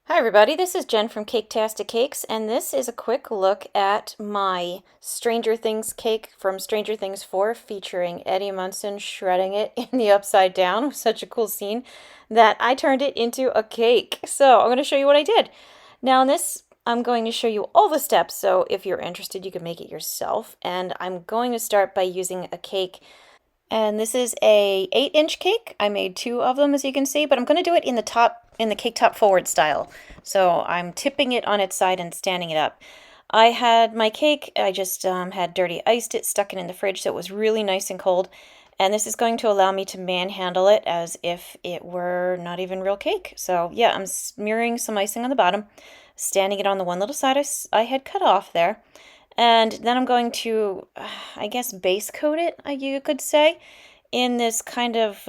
Hi everybody, this is Jen from Caketastic Cakes, and this is a quick look at my Stranger Things cake from Stranger Things 4 featuring Eddie Munson shredding it in the upside down. It was such a cool scene that I turned it into a cake. So I'm going to show you what I did. Now in this, I'm going to show you all the steps, so if you're interested, you can make it yourself. And I'm going to start by using a cake, and this is a 8-inch cake. I made two of them, as you can see, but I'm going to do it in the cake top forward style. So I'm tipping it on its side and standing it up. I had my cake, I just had dirty iced it, stuck it in the fridge so it was really nice and cold. And this is going to allow me to manhandle it as if it were not even real cake. So yeah, I'm smearing some icing on the bottom, standing it on the one little side I had cut off there. And then I'm going to, I guess, base coat it, you could say, in this kind of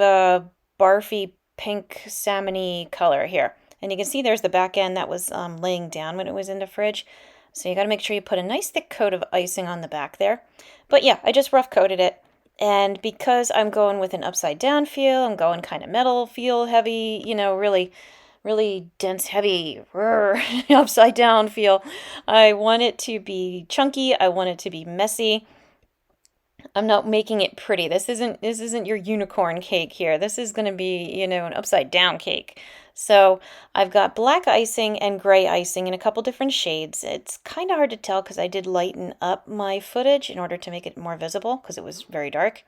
barfy pink salmon-y color here. And you can see there's the back end that was laying down when it was in the fridge. So you got to make sure you put a nice thick coat of icing on the back there. But yeah, I just rough coated it. And because I'm going with an upside down feel, I'm going kind of metal feel, heavy, really dense, heavy, upside down feel. I want it to be chunky. I want it to be messy. I'm not making it pretty. This isn't your unicorn cake here. This is going to be, an upside down cake. So I've got black icing and gray icing in a couple different shades. It's kind of hard to tell because I did lighten up my footage in order to make it more visible because it was very dark.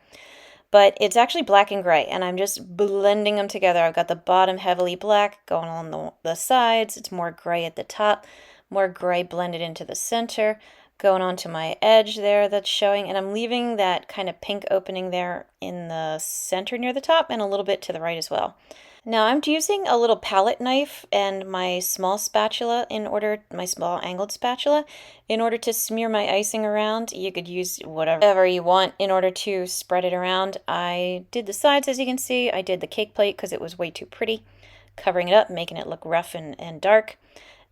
But it's actually black and gray, and I'm just blending them together. I've got the bottom heavily black going on the sides. It's more gray at the top, more gray blended into the center, going onto my edge there that's showing, and I'm leaving that kind of pink opening there in the center near the top and a little bit to the right as well. Now I'm using a little palette knife and my small my small angled spatula, in order to smear my icing around. You could use whatever you want in order to spread it around. I did the sides, as you can see. I did the cake plate because it was way too pretty, covering it up, making it look rough and dark.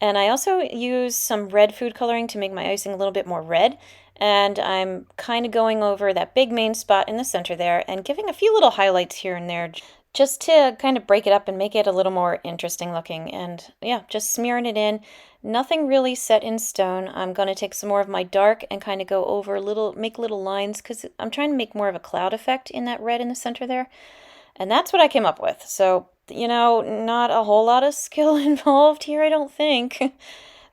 And I also use some red food coloring to make my icing a little bit more red. And I'm kind of going over that big main spot in the center there and giving a few little highlights here and there just to kind of break it up and make it a little more interesting looking. And yeah, just smearing it in. Nothing really set in stone. I'm going to take some more of my dark and kind of go over make little lines because I'm trying to make more of a cloud effect in that red in the center there. And that's what I came up with. So, not a whole lot of skill involved here, I don't think.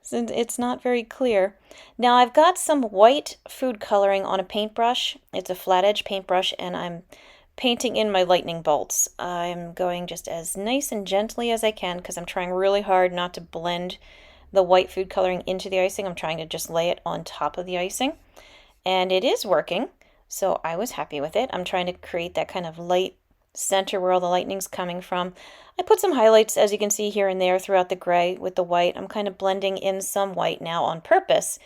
It's not very clear. Now I've got some white food coloring on a paintbrush. It's a flat edge paintbrush, and I'm painting in my lightning bolts. I'm going just as nice and gently as I can because I'm trying really hard not to blend the white food coloring into the icing. I'm trying to just lay it on top of the icing. And it is working, so I was happy with it. I'm trying to create that kind of light center where all the lightning's coming from. I put some highlights, as you can see, here and there throughout the gray with the white. I'm kind of blending in some white now on purpose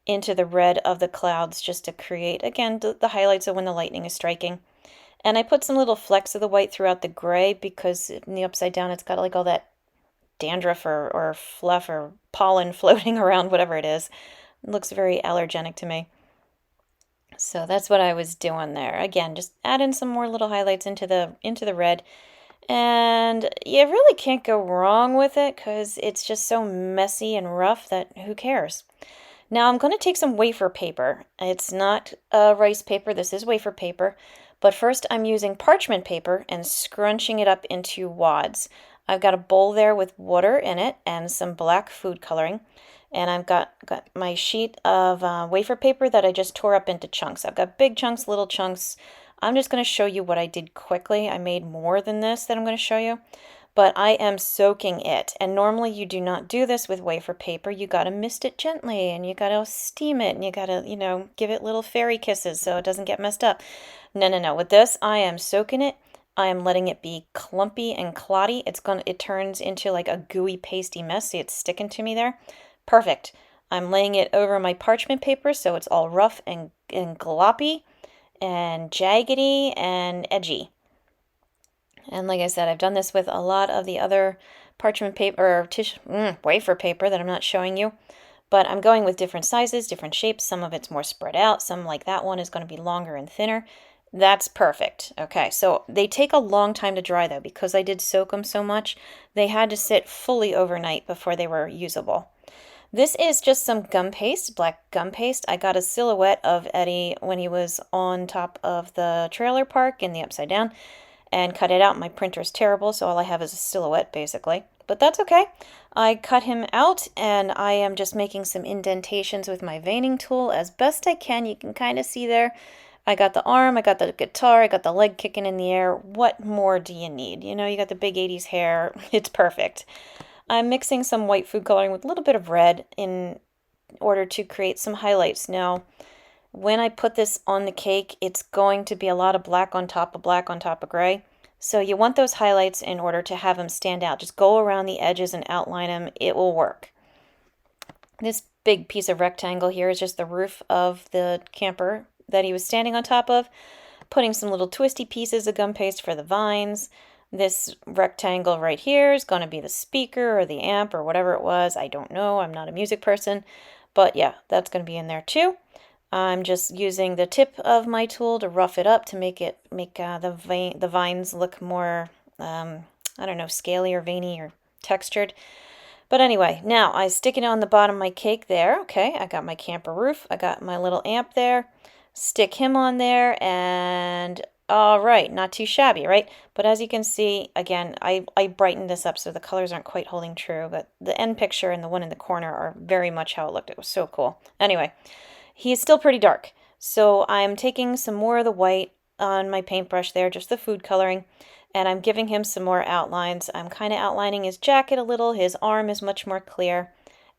into the red of the clouds just to create, again, the highlights of when the lightning is striking. And I put some little flecks of the white throughout the gray because in the upside down it's got like all that dandruff or fluff or pollen floating around, whatever it is. It looks very allergenic to me. So that's what I was doing there. Again, just add in some more little highlights into the red. And you really can't go wrong with it because it's just so messy and rough that who cares? Now I'm going to take some wafer paper. It's not rice paper, this is wafer paper. But first I'm using parchment paper and scrunching it up into wads. I've got a bowl there with water in it and some black food coloring. And I've got my sheet of wafer paper that I just tore up into chunks. I've got big chunks, little chunks. I'm just going to show you what I did quickly. I made more than this that I'm going to show you. But I am soaking it. And normally you do not do this with wafer paper. You got to mist it gently and you got to steam it and you got to, give it little fairy kisses so it doesn't get messed up. No. With this, I am soaking it. I am letting it be clumpy and clotty. It turns into like a gooey, pasty mess. See, it's sticking to me there. Perfect. I'm laying it over my parchment paper so it's all rough and gloppy and jaggedy and edgy. And like I said, I've done this with a lot of the other parchment paper or wafer paper that I'm not showing you. But I'm going with different sizes, different shapes. Some of it's more spread out. Some, like that one, is going to be longer and thinner. That's perfect. Okay, so they take a long time to dry though, because I did soak them so much. They had to sit fully overnight before they were usable. This is just some gum paste, black gum paste. I got a silhouette of Eddie when he was on top of the trailer park in the upside down and cut it out. My printer's terrible, so all I have is a silhouette basically. But that's okay. I cut him out and I am just making some indentations with my veining tool as best I can. You can kind of see there. I got the arm, I got the guitar, I got the leg kicking in the air. What more do you need? You know, you got the big 80s hair. It's perfect. I'm mixing some white food coloring with a little bit of red in order to create some highlights. Now, when I put this on the cake, it's going to be a lot of black on top of black on top of gray. So you want those highlights in order to have them stand out. Just go around the edges and outline them. It will work. This big piece of rectangle here is just the roof of the camper that he was standing on top of, putting some little twisty pieces of gum paste for the vines. This rectangle right here is going to be the speaker or the amp or whatever it was. I don't know. I'm not a music person. But yeah, that's going to be in there too. I'm just using the tip of my tool to rough it up to make the vines look more, I don't know, scaly or veiny or textured. But anyway, now I stick it on the bottom of my cake there. Okay, I got my camper roof. I got my little amp there. Stick him on there and all right, not too shabby, right? But as you can see, again, I brightened this up so the colors aren't quite holding true, but the end picture and the one in the corner are very much how it looked. It was so cool. Anyway, he is still pretty dark. So I'm taking some more of the white on my paintbrush there, just the food coloring, and I'm giving him some more outlines. I'm kind of outlining his jacket a little. His arm is much more clear.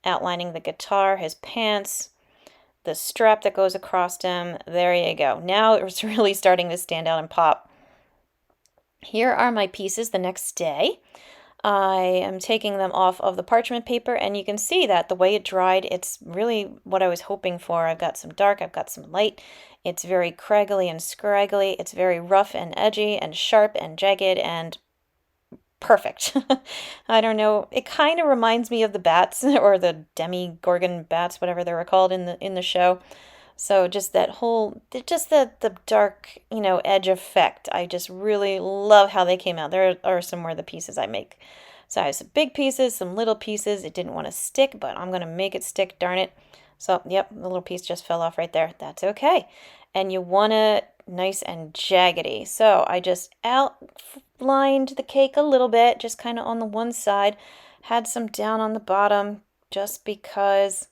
Outlining the guitar, his pants, the strap that goes across him. There you go. Now it's really starting to stand out and pop. Here are my pieces the next day. I am taking them off of the parchment paper, and you can see that the way it dried, it's really what I was hoping for. I've got some dark, I've got some light. It's very craggly and scraggly. It's very rough and edgy and sharp and jagged and perfect. I don't know. It kind of reminds me of the bats or the demi-gorgon bats, whatever they were called in the show. So just that whole, just the dark, you know, edge effect. I just really love how they came out. There are some more of the pieces I make. So I have some big pieces, some little pieces. It didn't want to stick, but I'm going to make it stick, darn it. So, yep, the little piece just fell off right there. That's okay. And you want it nice and jaggedy. So I just outlined the cake a little bit, just kind of on the one side. Had some down on the bottom just because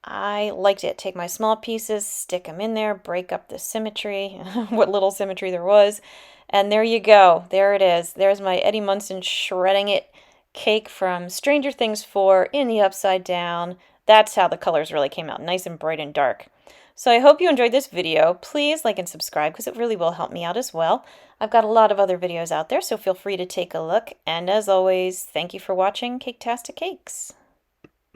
I liked it. Take my small pieces, stick them in there, break up the symmetry, what little symmetry there was. And there you go. There it is. There's my Eddie Munson shredding it cake from Stranger Things 4 in the upside down. That's how the colors really came out, nice and bright and dark. So I hope you enjoyed this video. Please like and subscribe because it really will help me out as well. I've got a lot of other videos out there, so feel free to take a look. And as always, thank you for watching Caketastic Cakes.